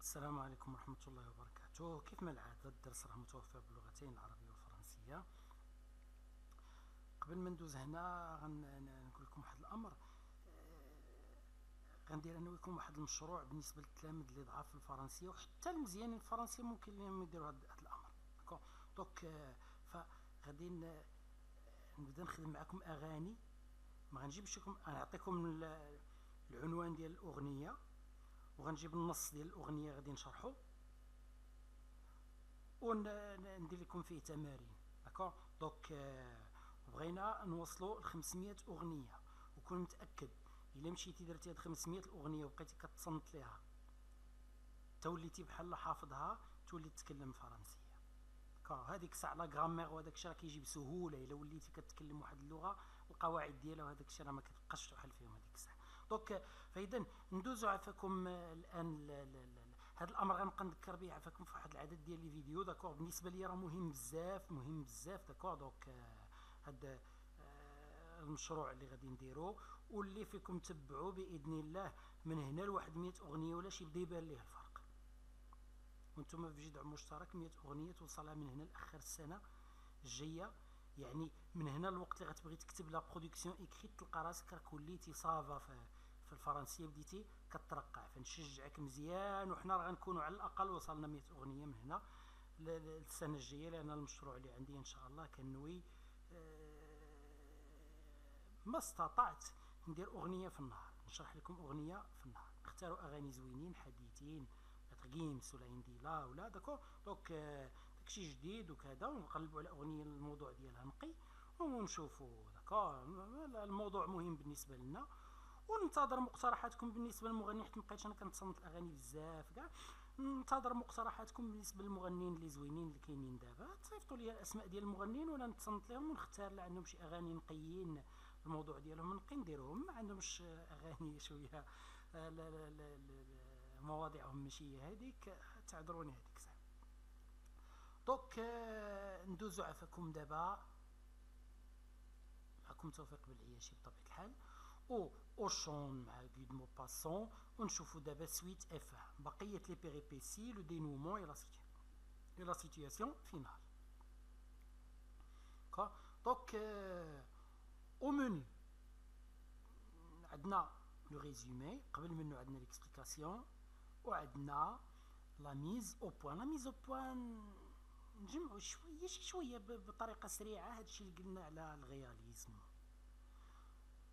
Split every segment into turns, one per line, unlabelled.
السلام عليكم ورحمة الله وبركاته. كيف ما العادة الدرس راه متوفر باللغتين العربية والفرنسية. قبل ما ندوز هنا غنقول لكم واحد الأمر. غندير أنا وياكم واحد المشروع بالنسبة للتلاميذ اللي ضعاف في الفرنسية وحتى المزيانين في الفرنسية ممكن لهم يديروا هاد الأمر. داكوغ دونك فغادي نبدا نخدم معكم أغاني. ما غنجيبش لكم، غنعطيكم العنوان ديال الأغنية وغنجيب النص ديال الأغنية غادي نشرحو وندير لكم فيه تمارين. داكوغ دونك بغينا نوصلوا ل 500 اغنيه، وكون متاكد الا مشيتي درتي هاد 500 الاغنيه وبقيتي كتصنت ليها توليتي بحال حافظها تولي تتكلم فرنسيه. هذيك الساعه لا غرامير وهذاك الشيء راه كيجي بسهوله الا وليتي كتكلم واحد اللغه، القواعد ديالها وهذاك الشيء راه ما كتبقاش تحل فيهم هذيك الساعه. دونك فاذا ندوزو عفاكم الان هذا الامر غنبقى نذكر به عفاكم في واحد العدد ديال لي فيديو. داكوغ بالنسبه لي راه مهم بزاف مهم بزاف. داكوغ دونك هذا المشروع اللي غادي نديرو واللي فيكم تبعوا باذن الله من هنا لواحد 100 اغنيه ولا شي بدا يبان ليه الفرق. وانتم في جدع مشترك 100 اغنيه توصلها من هنا لاخر السنه الجايه، يعني من هنا الوقت اللي غتبغي تكتب لا برودكسيون اكريت تلقى راسك راك وليتي صافا في الفرنسيه بديتي كترقع. فنشجعك مزيان، وحنا راه غنكونوا على الاقل وصلنا 100 اغنيه من هنا للسنه الجايه، لان المشروع اللي عندي ان شاء الله كنوي ما استطعت ندير اغنيه في النهار، نشرح لكم اغنيه في النهار. نختاروا اغاني زوينين حديثين تغيمس ولا انديلا ولا داكو. دونك داكشي جديد وكذا، ونقلبوا على اغنيه الموضوع ديالها نقي ونشوفوا. داكو الموضوع مهم بالنسبه لنا، وننتظر مقترحاتكم بالنسبه للمغني، حيت مبقيتش انا كنتصنت الاغاني بزاف كاع. ننتظر مقترحاتكم بالنسبه للمغنيين اللي زوينين اللي كاينين دابا. تصيفطوا لي الاسماء ديال المغنيين وانا نتصنت لهم ونختار اللي عندهم شي اغاني نقيين الموضوع ديالهم نقي نديرهم. ما عندهمش اغاني شويه مواضيعهم ماشي هذيك، تعذروني هذيك الساعه. دونك ندوزو عفاكم دابا معكم توفيق بالعياشي بطبيعه الحال او اوشون مع غود مو باسون، ونشوفوا دابا سويت اف بقيه لي بيريبيسي لو دينومون اي لا سيتوياسيون فينال. دونك او منو عندنا لو ريزومي، قبل منه عندنا ليكسبليكاسيون، وعندنا لا ميز او بوان. لا ميز او بوان نجمعوا شويه شويه بطريقه سريعه هادشي اللي قلنا على الغياليزم.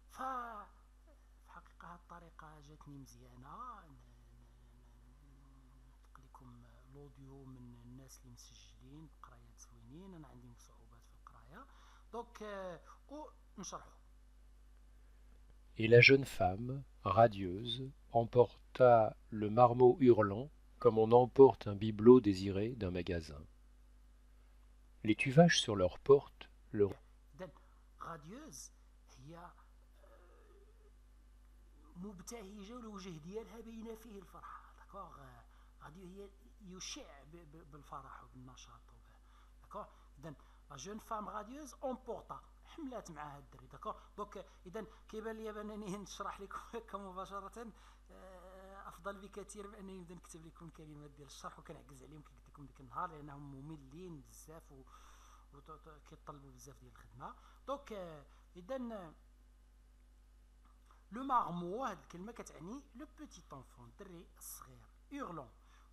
ف في حقيقه هاد الطريقه جاتني مزيانه. نطلق لكم الاوديو من الناس اللي مسجلين بقرايات زوينين، انا عندي صعوبات في القرايه. دونك ونشرحوا.
Et la jeune femme, radieuse, emporta le marmot hurlant comme on emporte un bibelot désiré d'un magasin. Les tuvaches sur leurs portes, le
اذا غاديوز هي مبتهجه والوجه ديالها باينه فيه الفرحه. داكوغ غادي هي يشع بالفرح وبالنشاط داكوغ. اذا لا جون فام غاديوز امبورطا حملات معها الدري. داكوغ دونك اذا كيبان لي بانني نشرح لكم هكا مباشره افضل بكثير من انني نبدا نكتب لكم الكلمات ديال الشرح، وكنعكز عليهم كي قلت لكم ديك النهار لانهم مملين بزاف وكيطلبوا بزاف ديال الخدمه. دونك اذا لو مارمو هاد الكلمه كتعني لو بوتي طونفون، الدري الصغير. اورلون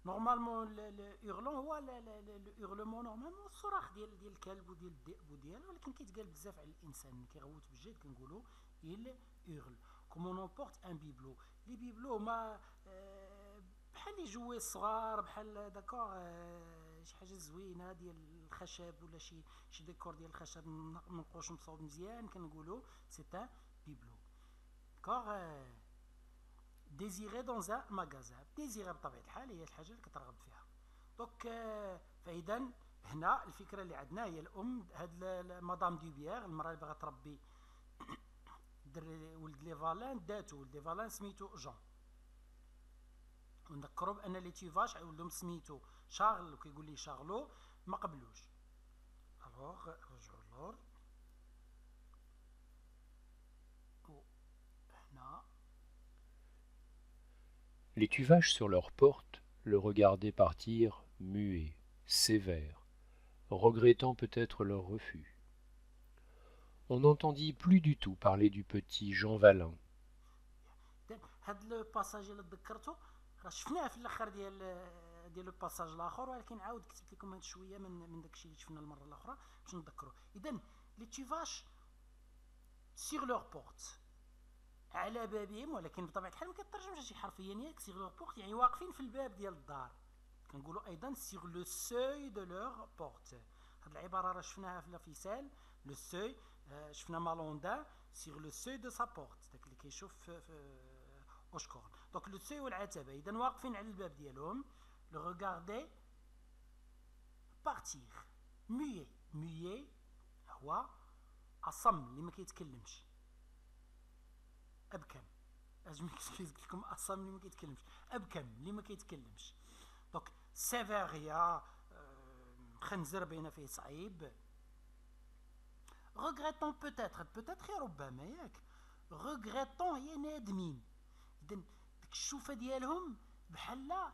نورمالمون الاورلون هو الاورلمون نورمالمون الصراخ ديال الكلب وديال الذئب وديال، ولكن كيتقال بزاف على الانسان اللي كيغوت بالجد كنقولوا il hurle. كومون امبورت ان بيبلو. لي بيبلو هما بحال لي جوي الصغار، بحال داكوغ شي حاجه زوينه ديال الخشب ولا شي ديكور ديال الخشب منقوش مصوب مزيان كنقولوا سي ان بيبلو. داكوغ ديزيري دون ان ماغازان. ديزيري بطبيعه الحال هي الحاجه اللي كترغب فيها. دونك فاذا هنا الفكره اللي عندنا هي الام هاد مدام دوبيير، المراه اللي باغا تربي ولد لي فالان داتو ولد لي فالان سميتو جون. ونذكروا بان لي تيفاش ولدهم سميتو شارل وكيقول لي شارلو ما قبلوش. الوغ رجعوا اللور
Les tuvaches sur leurs portes le regardaient partir muets, sévères, regrettant peut-être leur refus. On n'entendit plus du tout parler du petit Jean Valin.
هاد لو باساج اللي تذكرته راه شفناه في الاخر ديال لو باساج الاخر ولكن عاود كتبت لكم هاد شويه من داكشي اللي شفنا المره الاخرى باش نذكروا. اذا لي تيفاش سيغ لور بورت على بابهم، ولكن بطبيعه الحال ما كترجمش شي حرفيا ياك. سيغ لور بورت يعني واقفين في الباب ديال الدار. كنقولوا ايضا سيغ لو سوي دو لور بورت. هاد العباره راه شفناها في لافيسال لو سوي. شفنا مالوندا سيغ لو سوي دو سا بورت، داك اللي كيشوف في اوشكورن. دونك لو سوي والعتبه اذا واقفين على الباب ديالهم. لو ريغاردي بارتير. مويي مويي هو اصم اللي ما كيتكلمش. ابكم اجمل كيف قلت لكم اصم اللي ما كيتكلمش. ابكم اللي ما كيتكلمش. دونك سيفيريا خنزر بين فيه صعيب. regrettant peut-être يا ربما ياك. regrettant هي نادمين. اذا ديك الشوفه ديالهم بحال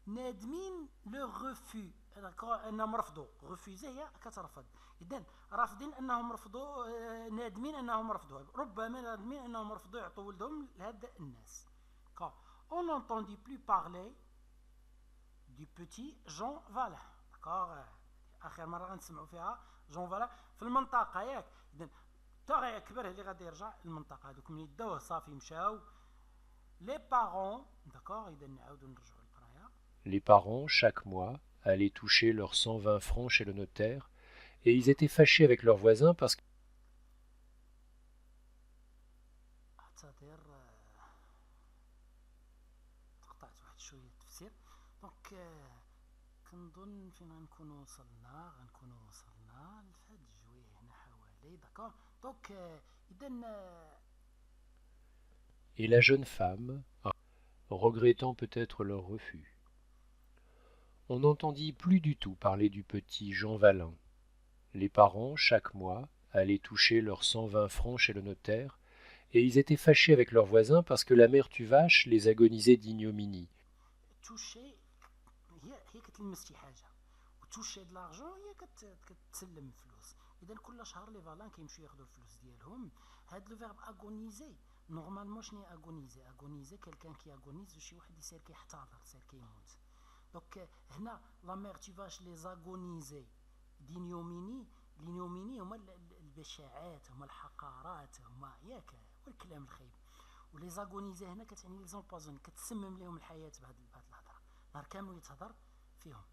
نادمين لو غوفو انهم رفضوا. غوفوزي هي كترفض. اذا رافضين انهم رفضوا، نادمين انهم رفضوا. ربما نادمين انهم رفضوا يعطوا ولدهم لهاد الناس. on n'entendit plus parler du petit Jean Valin. داكوغ اخر مره غنسمعوا فيها جون فالا في المنطقه ياك. اذا تا كبر اللي غادي يرجع للمنطقه. هذوك ملي داوه صافي مشاو لي بارون. داكوغ اذا نعاودوا نرجعوا للقرايه.
Les parents, chaque mois, allaient toucher leurs 120 francs chez le notaire, et ils étaient fâchés avec leurs voisins parce que
اعتذر تقطعت واحد شويه التفسير. دونك كنظن فين غنكونوا وصلنا لفهاد الجويه هنا حوالي. داكوغ دونك اذا
et la jeune femme, regrettant peut-être leur refus. On n'entendit plus du tout parler du petit Jean Valin. Les parents, chaque mois, allaient toucher leurs 120 francs chez le notaire, et ils étaient fâchés avec leurs voisins parce que la mère Tuvache les agonisait d'ignominie.
توشي هي كتلمس شي حاجه، وتوشي د لارجون هي كتسلم فلوس. اذا كل شهر لي فالان كيمشيو ياخذوا الفلوس ديالهم. هاد لو فيرب اغونيزي نورمالمون شنو اغونيزي؟ اغونيزي كلكان كي اغونيز شي واحد يسير كيحتضر، يسير كيموت. دونك هنا لا مير تيفاش لي زاغونيزي دينيوميني. لينيوميني هما البشاعات، هما الحقارات، هما ياك والكلام الخايب. ولي زاغونيزي هنا كتعني لي زومبازون، كتسمم لهم الحياه بهاد الهضره. نهار كامل يتهضر فيهم.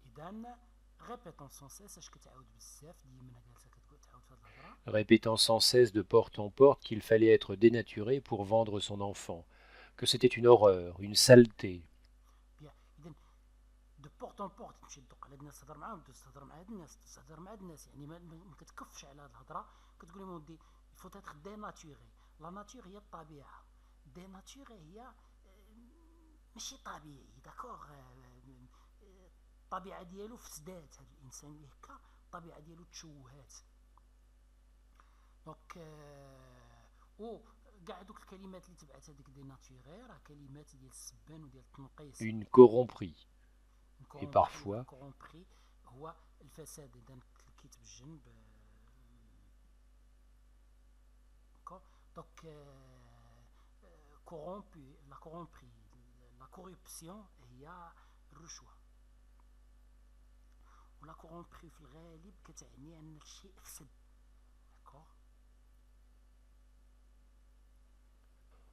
اذا ريبيتون سون سيس اش كتعاود بزاف ديما جالسه كتقول تعاود في هاد الهضره.
Répétant sans cesse de porte en porte qu'il fallait être dénaturé pour vendre son enfant, que c'était une horreur, une saleté.
بيان اذا دو بورت اون بورت تمشي تدق على الناس تهضر معاهم، تهضر مع هاد الناس، تهضر مع هاد الناس. يعني ما كتكفش على هاد الهضره. كتقول لهم ودي فو تيتر ديناتوري. لا ناتور هي الطبيعه. ديناتوري هي ماشي طبيعي. داكوغ الطبيعه ديالو فسدات. هاد الانسان اللي هكا الطبيعه ديالو تشوهات. دونك و كاع دوك الكلمات اللي تبعت هذيك ديناتوري راه كلمات ديال السبان وديال التنقيص.
Une corromprie. Et parfois,
كورomprي هو الفساد. اذا كيت بالجنب. دونك كورompu لا كورomprي لا كوربسيون هي الرشوه. ولا كورomprي في الغالب كتعني ان الشيء فسد. داكوغ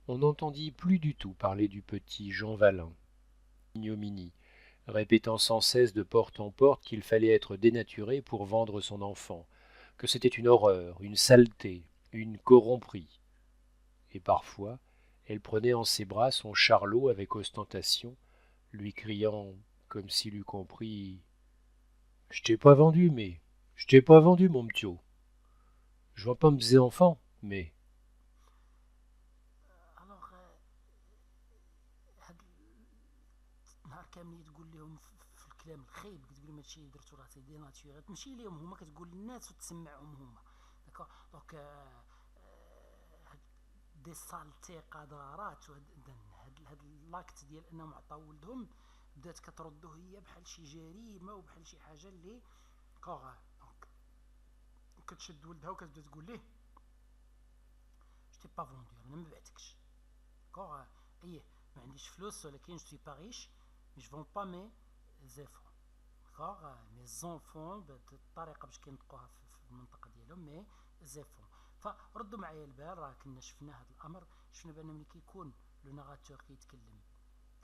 on n'entendit plus du tout parler du petit Jean Valin. Ignominie, répétant sans cesse de porte en porte qu'il fallait être dénaturé pour vendre son enfant, que c'était une horreur, une saleté, une corromprie. Et parfois, elle prenait en ses bras son charlot avec ostentation, lui criant, comme s'il eût compris: Je t'ai pas vendu, mais je t'ai pas vendu, mon ptio. Je vois pas m'bzé enfant, mais.
الوغ هاد نهار كامل تقول لهم في الكلام الخايب. كتقول لهم هادشي اللي درتو راه دي ناتور. تمشي ليهم هما كتقول للناس وتسمعهم هما. داكوغ دونك هاد دي سالتي قذارات. هاد هاد اللاكت ديال انهم عطاو ولدهم بدات كتردو هي بحال شي جريمه وبحال شي حاجه اللي كوغ كتشد ولدها وكتبدا تقول ليه جتي با فوندو انا ما بعتكش كوغ ايه ما عنديش فلوس ولكن جو سوي با ريش مي جو فون با مي زيفون كوغ مي زونفون بالطريقه باش كينطقوها في المنطقه ديالهم مي زيفون. فردوا معايا البال راه كنا شفنا هذا الامر شفنا بان ملي كيكون لو ناراتور كيتكلم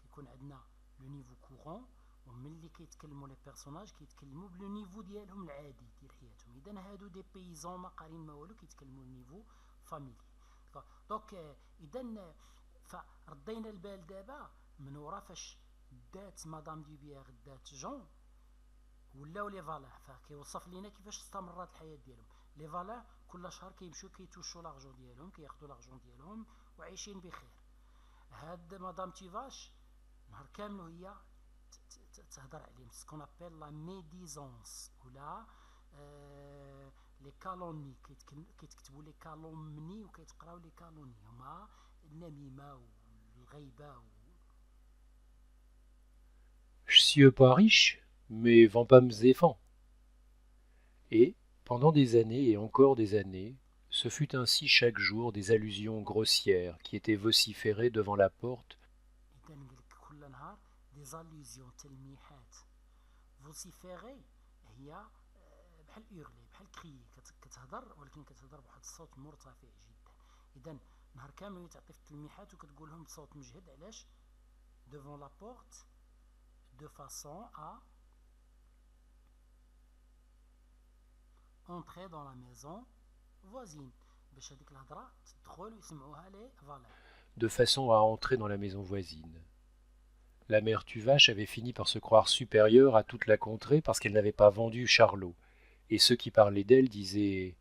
كيكون عندنا لو نيفو كورون وملي كيتكلموا لي بيرسوناج كيتكلموا بلو نيفو ديالهم العادي ديال حياتهم. اذا هادو دي بيزون ما قارين ما والو كيتكلموا النيفو فاميلي دونك اذا فردينا البال دابا من ورا فاش دات مدام دوبيير دات جون ولاو لي فالور فكيوصف لينا كيفاش استمرت الحياه ديالهم. لي فالور كل شهر كيمشيو كيتوشوا لارجون ديالهم كياخذوا لارجون ديالهم وعايشين بخير. هاد مدام تيفاش نهار كامل وهي تهضر عليهم سكون ابيل لا ميديزونس ولا لي كالوني كيتكتبوا لي كالومني وكيتقراو لي كالوني هما النميمه والغيبه
Je suis pas riche, mais vends pas mes éléphants. Et, pendant des années et encore des années, ce fut ainsi chaque jour des allusions grossières qui étaient vociférées devant la porte.
اذا قالك كل نهار دي زالوزيون تلميحات فوسيفيري هي بحال اورلي بحال كري كتهضر ولكن كتهضر بواحد الصوت مرتفع جدا. اذا نهار كامل تعطي في التلميحات وكتقولهم بصوت مجهد علاش devant la porte de façon à entrer dans la maison voisine باش هذيك الهضره تدخل ويسمعوها لي فالور.
De façon à entrer dans la maison voisine. La mère Tuvache avait fini par se croire supérieure à toute la contrée parce qu'elle n'avait pas vendu Charlot, et ceux qui parlaient d'elle disaient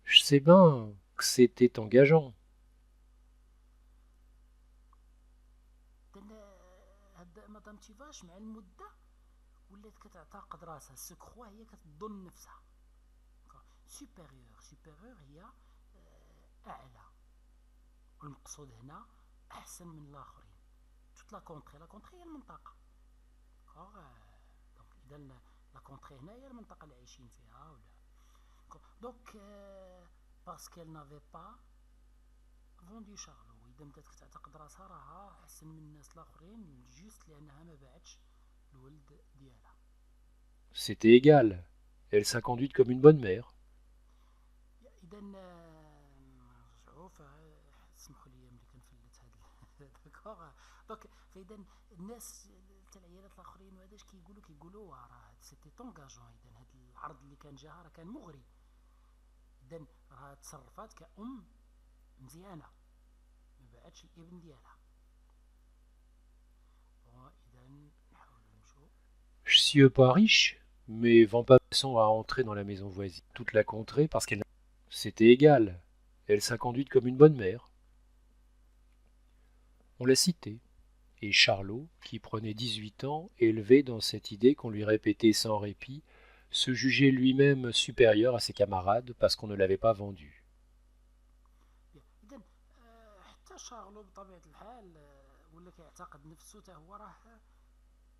je sais ben que c'était engageant.
هاد مدام تيفاش مع المده ولات كتعتقد راسها سكخوا هي كتظن نفسها سوبيريور هي اعلى والمقصود هنا احسن من الاخرين. توت لا كونتري هي المنطقه دونك اذا لا كونتري هنا هي المنطقه اللي عايشين فيها ولا دونك باسكيل نافي با فوندو شارلو. اذا بدات كتعتقد راسها راها احسن من الناس الاخرين جوست لانها ما باعتش الولد ديالها.
C'était égal, elle s'a conduite comme une bonne mère.
اذا نرجعوا فسمحوا لي ملي كنفلت هذا داكوغ دونك فاذا الناس تاع العيالات الاخرين وهذا اش كيقولوا راه سيتي طونجاجون. اذا هذا العرض اللي كان جاها راه كان مغري. اذا راه تصرفات كأم مزيانه ما باعتش الابن ديالها. اذا نحاولوا نمشوا.
Je suis pas riche, mais vends pas façon à entrer dans la maison voisine. Toute la contrée parce qu'elle. C'était égal, elle s'a conduite comme une bonne mère. On l'a cité, et Charlot, qui prenait 18 ans, élevé dans cette idée qu'on lui répétait sans répit, se jugeait lui-même supérieur à ses camarades parce qu'on ne l'avait pas vendu.
اذا حتى شارلو بطبيعه الحال ولا كيعتقد نفسه حتى هو راه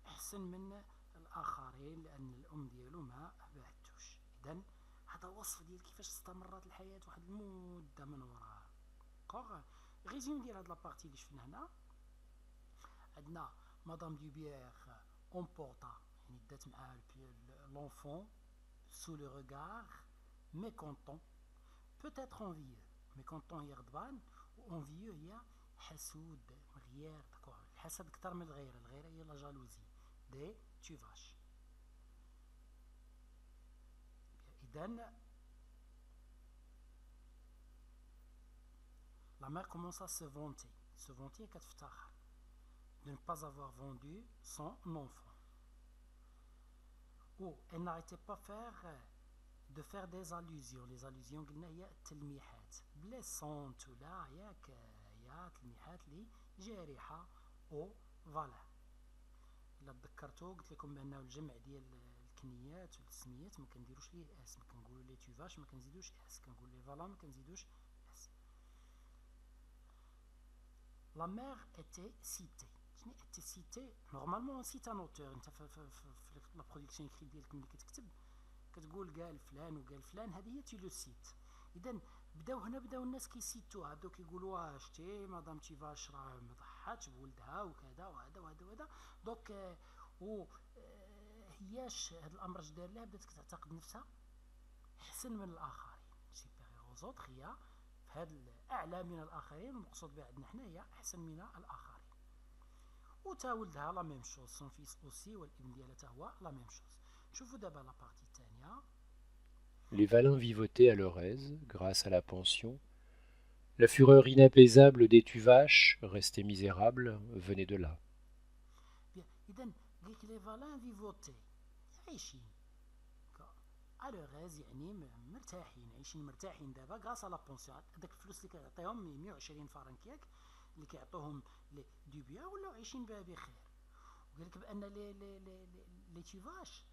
احسن من الاخرين لان الام ديالو ما بعتوش. اذا هذا وصف ديال كيفاش استمرت الحياه واحد المده من وراها. ريزوم ديال هاد لابارتي اللي شفنا هنا عندنا مدام دوبيير امبورطا يعني دات معاها لونفون سو لو ريغار ميكونطون peut-être envieux ميكونطون هي غضبان وانفيو هي حسود مغيار داكوغ. الحسد اكثر من الغيره هي لا جالوزي دي تيفاش. اذا la mère commence à se vanter كتفتخر de ne pas avoir vendu son enfant. Ou elle n'arrêtait pas de faire des allusions. Les allusions قلنا هي التلميحات blessantes ولا ياك هي تلميحات لي جارحة او فوالا. الا تذكرتو قلت لكم بانه الجمع ديال الكنيات والتسميات ما كنديروش ليه اس، ما كنقولوا ليه تيفاش ما كنزيدوش اس، كنقول ليه فوالا ما كنزيدوش اس. la mère était citée. était citée. Normalement on cite un auteur. انت في la production écrite ديالك ملي كتكتب كتقول قال فلان وقال فلان، هذه هي تي لو سيت. اذا بداو الناس كيسيتوها، بداو كيقولوا شتي مدام تيفاش راه ما ضحاتش بولدها وكذا وهذا وهذا وهذا. دونك و هياش هذا الامر اش دار لها، بدات كتعتقد نفسها احسن من الاخرين، سوبيريور اوزوتر، هي في هذا الاعلى من الاخرين، والمقصود بها عندنا حنا هي احسن من الاخرين. وتا ولدها لا ميم شوز، سون فيس اوسي، والابن ديالها تا هو لا ميم شوز. نشوفوا دابا لا بارتي الثانيه.
Les Vallin vivotaient à leur aise, grâce à la pension. La fureur inapaisable des Tuvache, restés misérables, venait de là.
Bien, اذا قالك لي فالان فيفوتي عايشين على غاز، يعني مرتاحين، عايشين مرتاحين دابا غاس على بونسيون. هذاك الفلوس اللي كيعطيهم 120 فرنك ياك اللي كيعطوهم لي دو بيان، ولاو عايشين بها بخير. وقالك بان لي تيفاش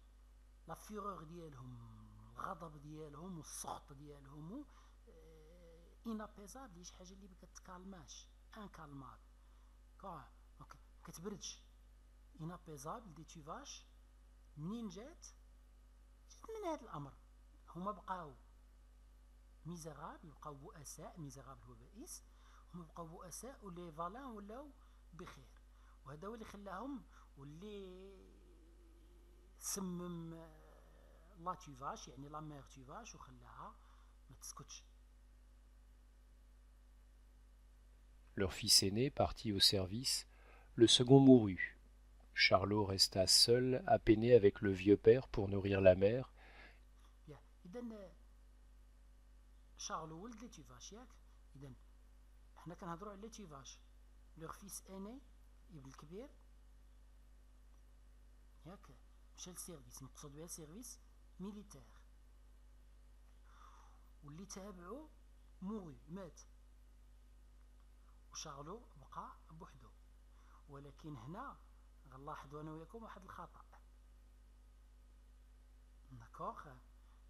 لا فيغور ديالهم، الغضب ديالهم والسخط ديالهم انابيزابل، شي حاجه اللي ما كتكالماش، ان كالماب دونك كتبردش. انابيزابل دي تيفاش منين جات من هذا الامر، هما بقاو ميزيرابل، بقاو بؤساء، ميزيرابل هو بائس، هما بقاو بؤساء، ولي فالان ولاو بخير. وهذا هو اللي خلاهم، واللي سمم لا تيفاش، يعني لا مير تيفاش، وخلاها ما تسكتش.
Leur fils aîné partit au service, le second mourut. Charlot resta seul à peiner avec le vieux père pour nourrir la mère.
اذا شارلو ولد لي تيفاش ياك، اذا حنا كنهضروا على لي تيفاش، لوغ فيس اني، ابن الكبير ياك، مشى للسيرفيس، مقصود بها سيرفيس ميليتير، واللي تابعو موغي مات، وشارلو بقى بوحدو. ولكن هنا غنلاحظوا انا وياكم واحد الخطا، داكوغ.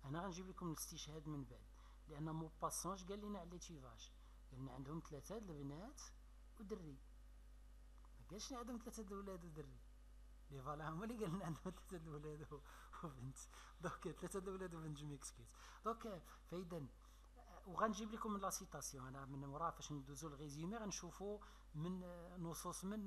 انا غنجيب لكم الاستشهاد من بعد، لان مو باسونج قال لنا على تيفاج، قال لنا عندهم 3 البنات ودري، ما قالش لنا عندهم 3 الاولاد ودري. لي فوالا هما اللي قال لنا عندهم 3 الاولاد وبنت، دونك 3 الاولاد وبنت، جو ميكسكيوز. دونك فاذا وغنجيب لكم من لا سيتاسيون، انا من ورا فاش ندوزو الريزومي غنشوفوا من نصوص من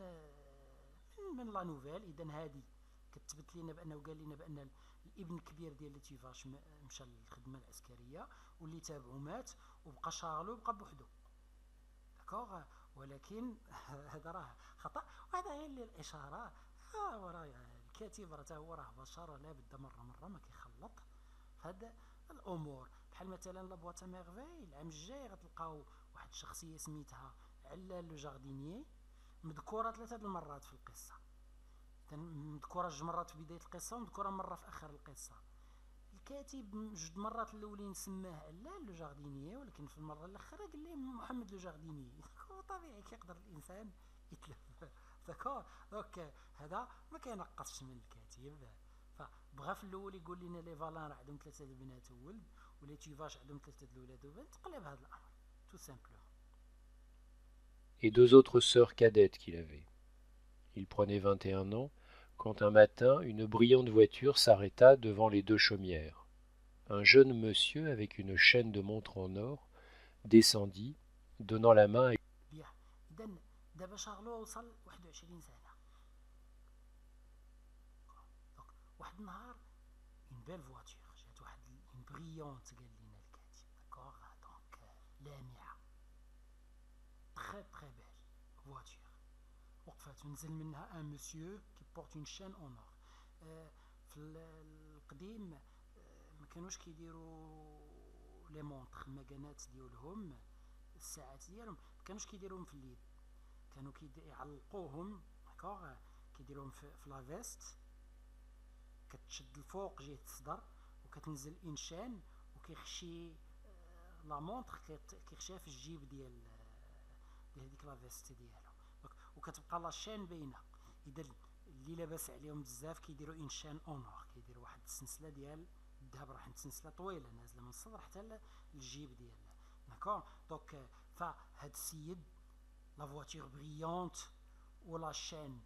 لا نوفيل. اذا هذه كتبت لنا بانه قال لنا بان الابن الكبير ديال لي تيفاش مشى للخدمه العسكريه، واللي تابعو مات، وبقى شارلو بقى بوحدو، داكوغ. ولكن هذا راه خطا، وهذا هي اللي الاشاره. وراه الكاتب راه هو راه بشر، لا بد مره ما كيخلط في هاد الامور. بحال مثلا لابواتا ميرفي، العام الجاي غتلقاو واحد الشخصيه سميتها علال لو جاردينيي، مذكوره 3 المرات في القصه، مذكوره 2 مرات في بدايه القصه، ومذكوره مره في اخر القصه. الكاتب 2 مرات الاولين سماه علال لو جاردينيي، ولكن في المره الاخيره قال ليه محمد لو جاردينيي. طبيعي كيقدر الانسان يتلف، داكور. دونك هذا ما كينقصش من الكاتب، فبغى في الاول يقول لنا لي فالان راه عندهم 3 البنات وولد، ولي تيفاش عندهم 3 الاولاد وبنت، قلب هذا الامر تو سامبلومون.
Et 2 autres sœurs cadettes qu'il avait. Il prenait 21 ans quand un matin une brillante voiture s'arrêta devant les 2 chaumières. Un jeune monsieur avec une chaîne de montre en or descendit, donnant la main à...
بيان اذا دابا شارلو وصل 21 سنه. دونك واحد النهار اون بيل فواتور جات، واحد اون بريونت قال لنا الكاتب، داكوغ. دونك لامعه، تري بيل فواتور، وقفات ونزل منها ان مسيو كي بورت اون شين اون اور. في القديم ما كانوش كيديروا لي مونطخ، المكانات ديالهم، الساعات ديالهم ما كانوش كيديروهم في اليد، كانوا يعلقوهم، داكوغ، كيديروهم في لا فيست، كتشد الفوق جهه الصدر، وكتنزل انشان، وكيخشي لا مونطخ كيخشيها في الجيب ديال هذيك لا فيست ديالو، وكتبقى لا شين باينه. اذا اللي لاباس عليهم بزاف كيديروا انشان اونور، كيديروا واحد السلسله ديال الذهب، راح سلسله طويله نازله من الصدر حتى للجيب ديالها، داكوغ. دونك فهاد السيد la voiture brillante ou la chaîne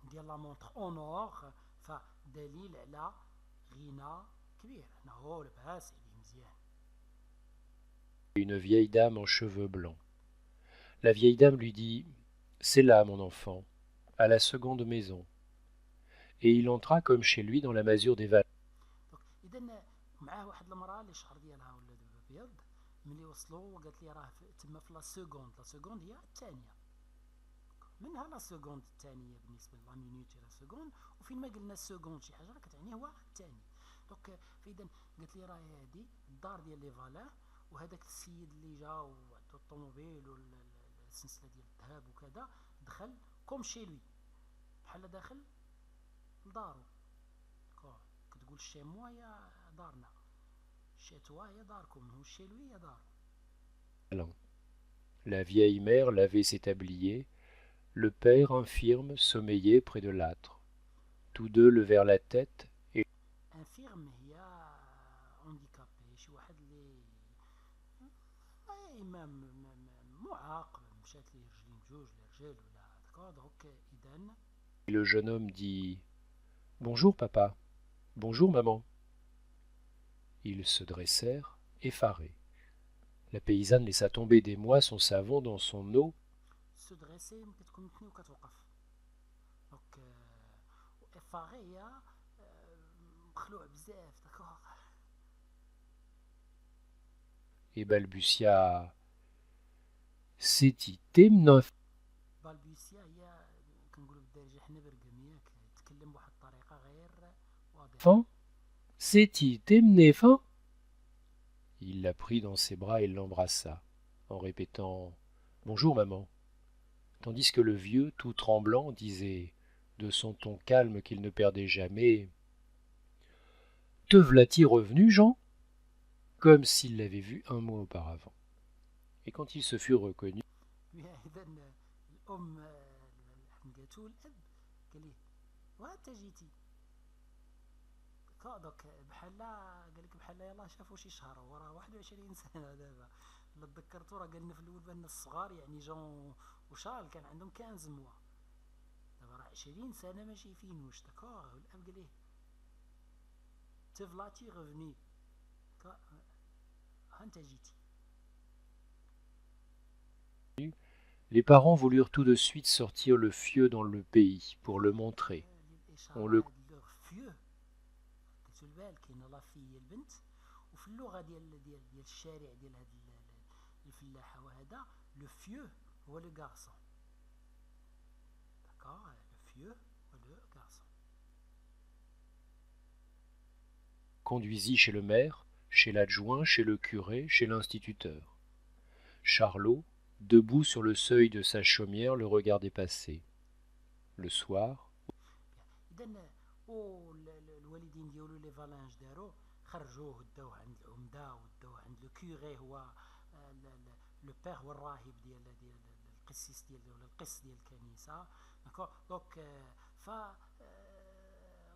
ديال لا مونطر اونور فدليل على غنى كبير. هنا هو لاباس عليه مزيان.
Une vieille dame en cheveux blancs. La vieille dame lui dit: c'est là, mon enfant, à la seconde maison. Et il entra comme chez lui dans la masure des vallées.
اذا معاه واحد المراه اللي الشعر ديالها ولا دابا ابيض. ملي وصلوا وقالت لي راه تما في لا سكوند. لا سكوند هي الثانيه. منها لا سكوند الثانيه بالنسبه لا مينوت لا سكوند. وفين ما قلنا سكوند شي حاجه راه كتعني هو الثاني. دونك فاذا قالت لي راه هادي الدار ديال لي فالان وهذاك السيد اللي جا وعنده الطوموبيل والسلسله ديال الذهب وكذا دخل كوم شي لوي بحال داخل لدارو. كتقول شي موا هي دارنا شي توا هي داركم هو شي لوي هي دارو.
La vieille mère lavait ses tabliers, le père infirme sommeillait près de l'âtre. Tous deux levèrent la tête et
انفيرم هي هانديكابي شي واحد اللي معاق مشات ليه رجلين بجوج لرجال ولا داكور. دونك اذا
le jeune homme dit: bonjour papa, bonjour maman. Ils se dressèrent, effarés. La paysanne laissa tomber d'émoi son savon dans son eau.
سو دريسي ملي كتكون متني وكتوقف. دونك افاغي هي مخلوع بزاف داكور.
Et balbutia: سيتي تمنف.
بالبيسيا هي كنقولوا بالدارجه حنا برقميه كيتكلم بواحد الطريقه غير واضحه.
Fin, c'est-il t'emmener fin? Il la prit dans ses bras et l'embrassa, en répétant: bonjour maman, tandis que le vieux, tout tremblant, disait, de son ton calme qu'il ne perdait jamais: te v'là-t-il revenu, Jean? Comme s'il l'avait vu un mois auparavant. Et quand ils se furent reconnus,
اذا الام حمقاتو الاب قال ليه وانت جيتي. دوك بحال قال لك بحال يلاه شافو شي شهر وراه 21 سنه دابا. الا تذكرتو راه قالنا في الاول بان الصغار يعني جون وشارل كان عندهم 15 موا. دابا راه 20 سنه ما شايفينوش داكوغ. والاب قال ليه تفلاتي غفني ها انت جيتي.
les parents voulurent tout de suite sortir le fieu dans le pays pour le montrer. On le
فيو قلتو البال كاينه لا في هي البنت وفي اللغه ديال الشارع ديال هاد الفلاحه وهذا لو فيو هو لو غارسون. داكوغ لو فيو هو لو غارسون.
conduisit chez le maire, chez l'adjoint, chez le curé, chez l'instituteur. Charlot, debout sur le seuil de sa chaumière, le regardait passer. Le soir,
اذا الوالدين ديالو لي فالانج دارو خرجوه داوه عند العمده وداوه عند لو كوري هو لو بير هو الراهب ديال القسيس ديال ولا القس ديال الكنيسه. داكور دونك ف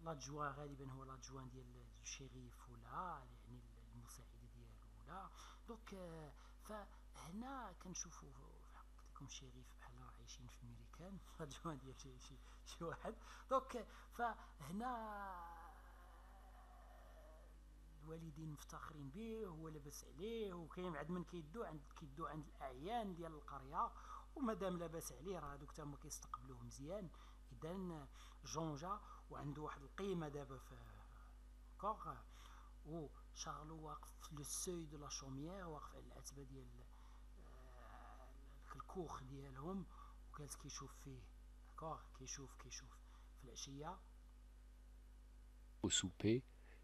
لادجوان غالبا هو لادجوان ديال الشريف ولا يعني المساعده ديالو ولا. دونك فهنا كنشوفوا قلت لكم شريف بحال راه عايشين في ميريكان لادجوان ديال شي واحد. دونك فهنا الوالدين مفتخرين به هو لاباس عليه وكاين عاد من كيدو عند الاعيان ديال القريه ومادام لاباس عليه راه هادوك تما كيستقبلوه مزيان. اذا جون جا وعنده واحد القيمه دابا في كوغ و شارلو واقف في لو سوي دو لا شوميير واقف على العتبه ديال الكوخ ديالهم وجالس كيشوف فيه داكوغ كيشوف في العشيه.
au souper,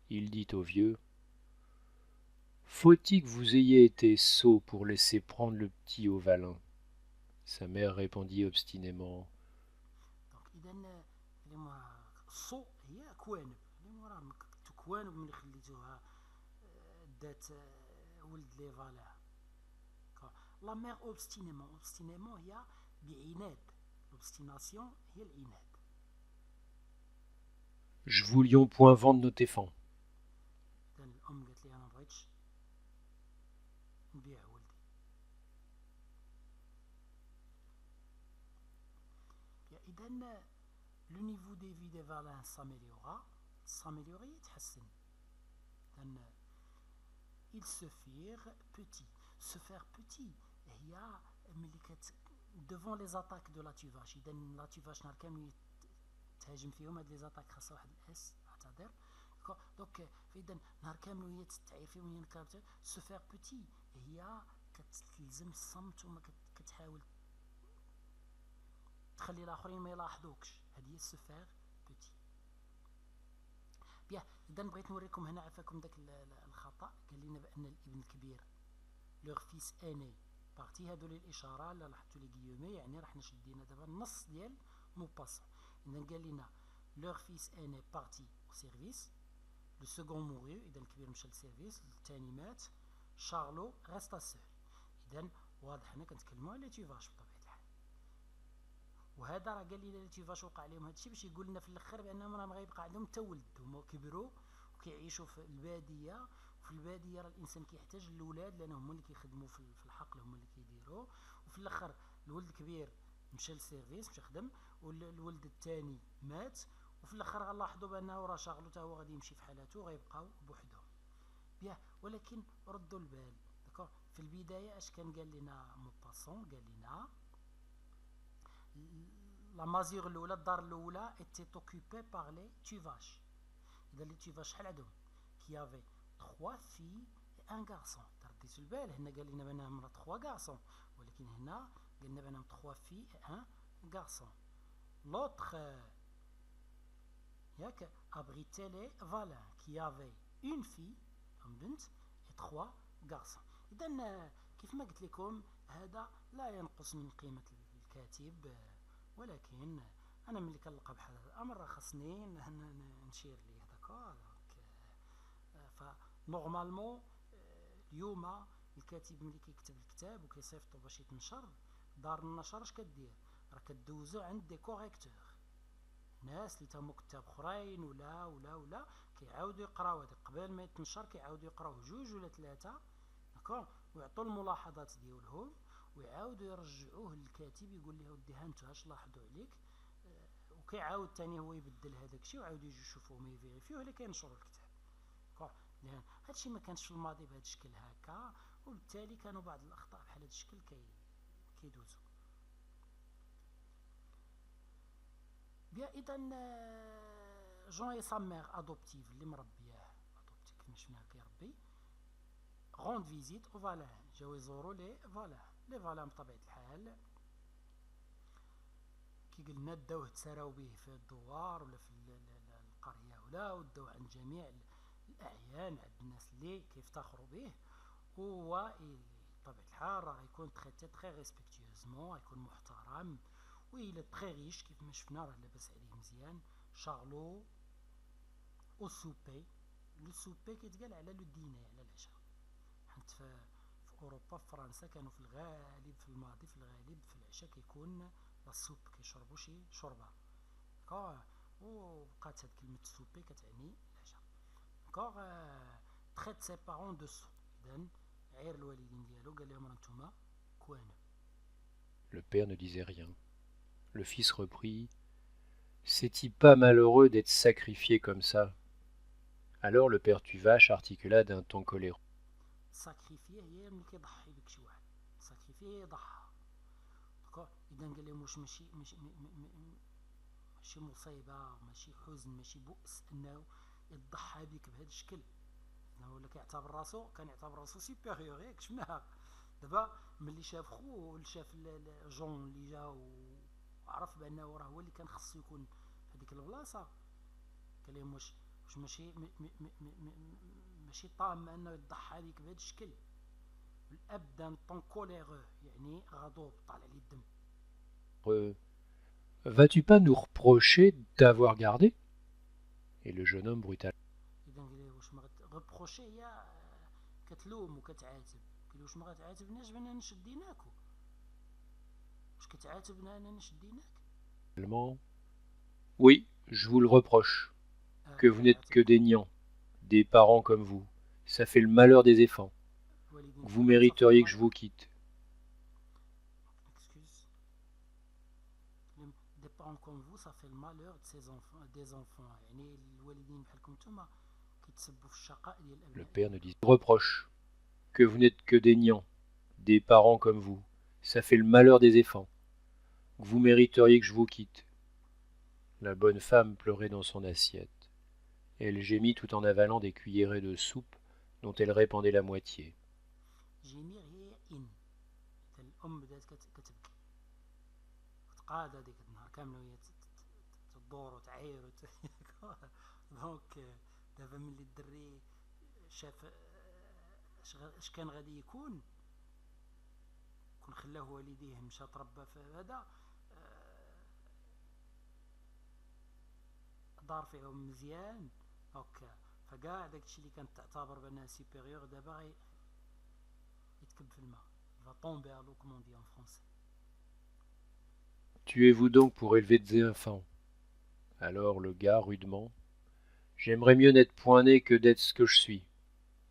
il dit au vieux: faut-il que vous ayez été sot pour laisser prendre le petit au Valin? Sa mère répondit obstinément:
دونك اذا كلمه صو هي كوانب اللي راه كوانب ملي خليتوها دات ولد لي فالا. لا مير اوبستينيمون هي بعناد. لوبستيناسيون هي العناد.
je voulions point vendre nos téfans.
اذا الام قالت لي انا مبغيتش نبيع ولدي. إذن le niveau de vie des valins s'améliorer يتحسن. إذن ils se firent petits. Se faire petit هي ملي devant les attaques de la tuvache. إذن la tuvache نهار كامل تهاجم فيهم هاد لي زاتاك خاصها واحد الاس اعتذر. دونك اذا نهار كامل وهي تستعير فيهم وهي نكابتر. سو فير بوتي هي كتلزم الصمت وما كتحاول تخلي الاخرين ما يلاحظوكش. هذه هي سو فير بوتي. بيان اذا بغيت نوريكم هنا عفاكم داك الخطا. قال لنا بان الابن الكبير لوغ فيس اني بارتي. هادو لي الاشاره لا لاحظتوا لي غيومي يعني راح نشدينا دابا النص ديال مو باسون. إذن قال لنا leur fils aîné parti au service, le second mourut. إذن الكبير مشى للسيرفيس، الثاني مات. شارلو ريستا سول. إذن واضح حنا كنتكلموا على تيفاش بطبيعة الحال. وهذا راه قال لنا لي تيفاش وقع عليهم هادشي باش يقول لنا في الاخر بانهم راه ما غيبقى عندهم حتى ولد. هما كبروا وكيعيشوا في الباديه، وفي الباديه راه الانسان كيحتاج الاولاد لان هما اللي كيخدموا في الحقل، هما اللي كيديروا. وفي الاخر الولد الكبير مشى للسيرفيس مشى خدم، والولد الثاني مات. وفي الاخر غنلاحظوا بانه راه شاغلو حتى هو غادي يمشي في حالاته وغيبقاو بوحدهم. بيان ولكن ردوا البال داكوغ. في البدايه اش كان قال لنا مو باسون؟ قال لنا لا مازيغ الاولى، الدار الاولى ايتي اوكوبي باغ لي تيفاش. اذا لي تيفاش شحال عندهم؟ كي افي 3 في ان غارسون. ترديتوا البال هنا قال لنا بانهم 3 غارسون، ولكن هنا قال لنا بانهم 3 في ان غارسون. L'autre abritait les valins qui avaient une fille بنت et 3 garçons. إذن كيف ما قلت لكم هذا لا ينقص من قيمة الكاتب، ولكن أنا ملي كنلقى بحال هذا الأمر راه خصني نشير ليه. داكور. فنورمالمون اليوم الكاتب ملي كيكتب الكتاب وكيصيفطو باش يتنشر، دار النشر اش كدير؟ راه كدوزو عند دي كوريكتور، ناس اللي تهمو كتاب اخرين ولا كيعاودوا يقراو هذا قبل ما يتنشر، كيعاودوا يقراوه 2 ولا 3 داكوغ، ويعطوا الملاحظات ديالهم ويعاودوا يرجعوه للكاتب يقول ليه ودي ها انتو اش لاحظوا عليك، وكيعاود ثاني هو يبدل هذاك الشيء ويعاودوا يجوا يشوفوه ما يفيريفيوه اللي كينشروا الكتاب. لان هادشي ما كانش في الماضي بهذا الشكل هكا، وبالتالي كانوا بعض الاخطاء بحال هذا الشكل كيدوزوا. بيان اذا جون اي سا مير ادوبتيف اللي مربياه، ادوبتيف كما شفنا كيربي، روند فيزيت او فالان، جاو يزوروا لي فالان بطبيعه الحال كي قلنا داوه تسراو به في الدوار ولا في القريه وداو عند جميع الاعيان، عند الناس اللي كيفتخروا به، وهو بطبيعه الحال راه يكون تري ريسبكتيوزمون، يكون محترم، وإلى تري ريش كيف ما شفنا راه لاباس عليه مزيان. شارلو او سوبي، لو سوبي كيتقال على لو ديني، على العشاء. حيت في اوروبا في فرنسا كانوا في الغالب في الماضي في الغالب في العشاء كيكون لا سوب، كيشربوا شي شوربه داكوغ، وبقات هاد كلمه سوبي كتعني العشاء داكوغ. تريت سي بارون دو سو، اذا عير الوالدين ديالو قال لهم رانتوما كوانو.
Le père ne disait rien. Le fils reprit. C'est-il pas malheureux d'être sacrifié comme ça? Alors le père Tuvache articula d'un ton coléreux.
sacrifié هي ملي كيضحي بك شي واحد، sacrifié يضحى داكوغ. اذا قال لهم واش ماشي مصيبه، ماشي حزن، ماشي بؤس انه يضحى بك بهذا الشكل؟ انه ولا كيعتبر راسو سوبيريور، ياك شفناها دابا ملي شاف خوه شاف جون اللي جا وعرف بانه راه هو اللي كان خصو يكون في هذيك البلاصه، قال لهم واش ماشي طام انه يضحى بك بهذا الشكل؟ الاب دان طون كوليرو يعني غضوب طالع ليه الدم.
Vas-tu pas nous reprocher d'avoir gardé? Et le jeune homme brutalement.
اذا قال له واش ما غتبروشي هي كتلوم وكتعاتب، قال له واش ما غتعاتبناش باننا نشديناكو؟ واش كتعاتبنا اننا شديناك؟
Oui, je vous le reproche, que vous n'êtes que des niants, des parents comme vous. Ça fait le malheur des éléphants. Vous mériteriez que je vous quitte.
des parents comme vous, ça fait le malheur de ses enfants, des enfants. يعني الوالدين بحالكم نتوما كيتسبوا في الشقاء ديال
Le
الأبناء
père ne
ديالهم.
dit reproche que vous n'êtes que des niants, des parents comme vous. Ça fait le malheur des éléphants. Vous mériteriez que je vous quitte. La bonne femme pleurait dans son assiette. Elle gémit tout en avalant des cuillerées de soupe dont elle répandait la moitié.
جيمير هي إن الأم بدات كتبكي وتقعد هذيك النهار كامل وهي تدور وتعاير دونك دابا ملي الدري شاف اش كان غادي يكون خلاه والديه مشى تربى في هذا دار فيهم مزيان هكا فكاع داكشي اللي كانت تعتبر بانها سوبيريور دابا يتكب في الماء va tomber à l'eau comme on dit en français.
Tuez-vous donc pour élever des enfants. Alors le gars, rudement, j'aimerais mieux n'être point né que d'être ce que je suis.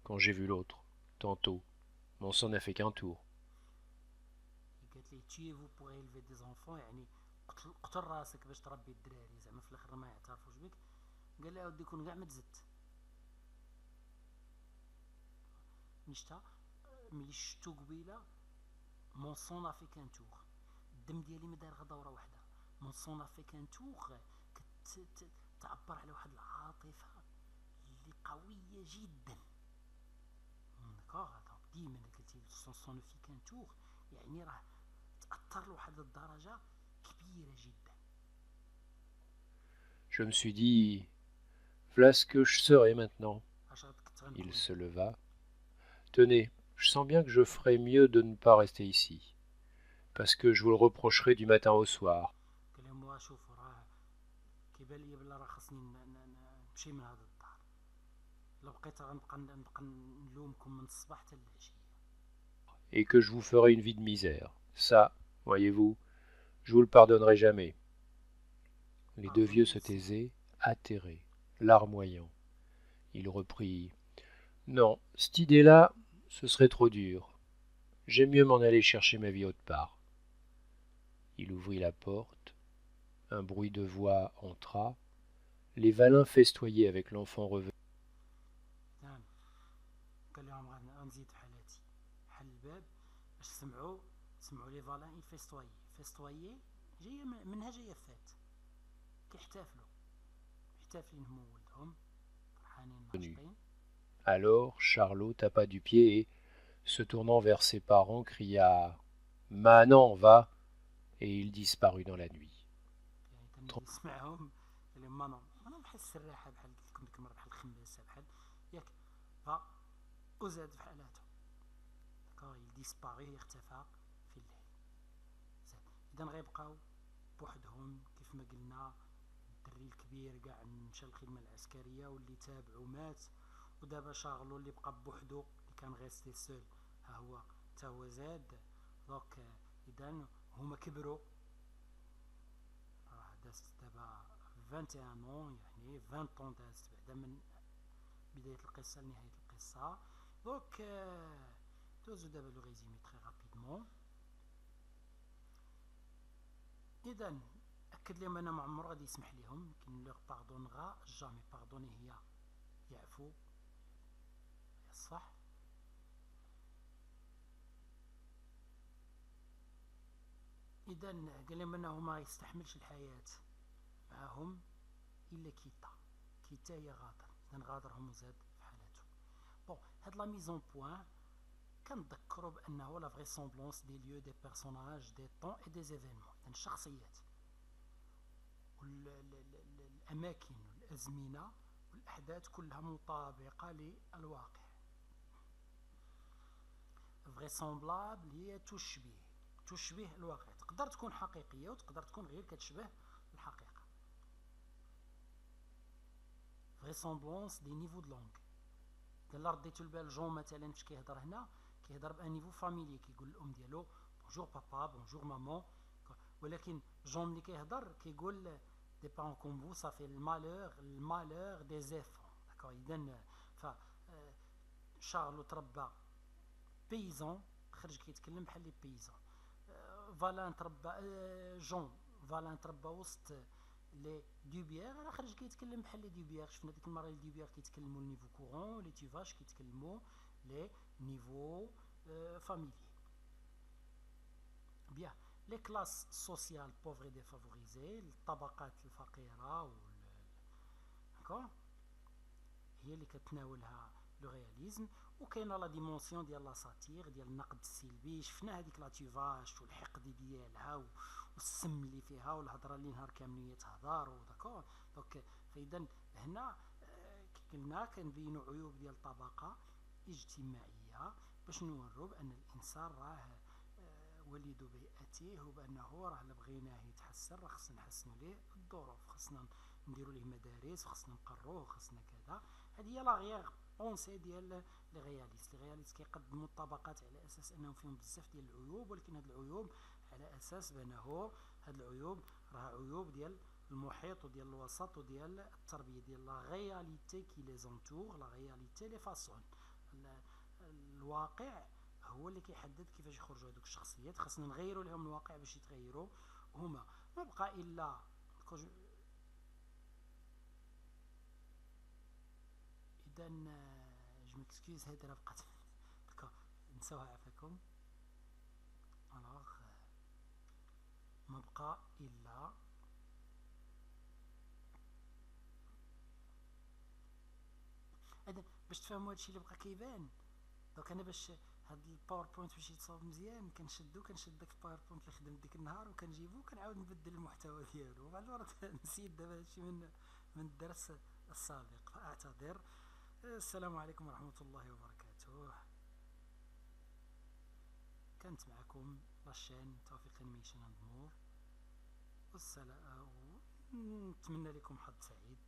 Quand j'ai vu l'autre, tantôt, mon sang n'a fait qu'un tour.
قالت لي tuez-vous pour élever des enfants يعني قتل راسك باش تربي الدراري زعما في الاخر ما يعترفوش بك قال لها ودي كون كاع ما تزدت نشتا ملي شفتو قبيله مون سون افي كان توغ الدم ديالي ما دار غير دوره واحده مون سون افي كان توغ كتعبر على واحد العاطفه اللي قويه جدا داكوغ دونك ديما قلتي سون افي كان توغ يعني راه تاثر لواحد الدرجه كبيره جدا.
Je me suis dit, voilà ce que je serai maintenant. Il se leva. Tenez, je sens bien que je ferais mieux de ne pas rester ici, parce que je vous le reprocherai du matin au soir. Et que je vous ferai une vie de misère. Ça, voyez-vous, je vous le pardonnerai jamais. Les deux vieux se taisaient, atterrés, larmoyants. Il reprit. Non, cette idée-là, ce serait trop dur. J'aime mieux m'en aller chercher ma vie autre part. Il ouvrit la porte. Un bruit de voix entra. Les Valin festoyaient avec l'enfant revenu. Alors Charlot tapa du pied et, se tournant vers ses parents, cria « Manon, va !» et il disparut dans la nuit.
إذا غيبقاو بوحدهم كيف ما قلنا الدري الكبير كاع مشى الخدمة العسكرية واللي تابعو مات ودابا شاغلو اللي بقى بوحدو اللي كان غيستي سول ها هو تا هو زاد دونك إذا هما كبروا راه دازت دابا 21 عام يعني 20 طون دازت بعدا من بداية القصة لنهاية القصة دونك دوزو دابا لو ريزيمي تري رابيدمون. إذا أكد لهم أنا ما عمرو غادي يسمح ليهم كي لوغ باردونغا جامي باردوني هي يعفو يصفح إذا قال لهم أنه ما يستحملش الحياة معهم إلا كيتا هي غادر إذا غادرهم وزاد في حالته. بون هاد لا ميزون بوان كنذكروا بأنه لا فريسومبلونس دي ليو دي بيرسوناج دي طون اي دي زيفينمون إذا الشخصيات والأماكن والأزمنة والأحداث كلها مطابقة للواقع. فريسومبلابل هي تشبه الواقع تقدر تكون حقيقية وتقدر تكون غير كتشبه الحقيقة. فريسومبلونس دي نيفو دو لونغ إلا رديتو البال جون مثلا فاش كيهضر هنا كيهضر بان نيفو فاميلي كيقول الأم ديالو بونجور بابا بونجور مامون ولكن جون ملي كيهضر كيقول دي بارون كوم فو صافي المالور دي زيفون داكور. إذا ف شارلو تربى بيزون خرج كيتكلم بحال لي بيزون فالان تربى جون فوالا نتربى وسط لي دوبيير، راه خرج كيتكلم بحال لي دوبيير. شفنا ديك المره لي دوبيير كيتكلموا النيفو كورون، لي توفاش كيتكلموا لي نيفو فاميلي. بيان لي كلاس سوسيال بوفر اي ديفافوريزي، الطبقات الفقيره داكور، هي اللي كتناولها لو رياليزم. وكاينه لا ديمونسيون ديال لا ساتير، ديال النقد السلبي. شفنا هذيك لا تيفاش والحقد ديالها والسم اللي فيها والهضره اللي نهار كامل يتهضر وداكور. دونك فاذا هنا قلنا كنبينوا عيوب ديال الطبقه اجتماعيه باش نوروا بان الانسان راه وليد بيئته، وبانه راه الا بغيناه يتحسن راه خصنا نحسنوا ليه الظروف، خصنا نديروا ليه مدارس، خصنا نقروه، خصنا كذا. هذه هي لا غير بونسي ديال لي رياليست. لي رياليست كيقدموا الطبقات على اساس انهم فيهم بزاف ديال العيوب، ولكن هاد العيوب على اساس بانه هاد العيوب راه عيوب ديال المحيط وديال الوسط وديال التربيه، ديال لا رياليتي كي لي زونتور، لا رياليتي لي فاسون. الواقع هو اللي كيحدد كيفاش يخرجوا هذوك الشخصيات. خاصنا نغيروا لهم الواقع باش يتغيروا هما. ما بقى الا اذا جو مكسكيوز، هذه راه بقات نساوها عفاكم. الوغ ما بقى الا اذا باش تفهموا هادشي اللي بقى كيبان. دونك انا باش هاد الباوربوينت باش يتصاوب مزيان كنشد داك الباوربوينت اللي خدمت ديك النهار وكنجيبو وكنعاود نبدل المحتوى ديالو، وبعد المرات نسيت دابا هادشي من الدرس السابق، فاعتذر. السلام عليكم ورحمة الله وبركاته. كانت معكم لاشين توفيق انيميشن اند مور، والسلام، ونتمنى لكم حظ سعيد.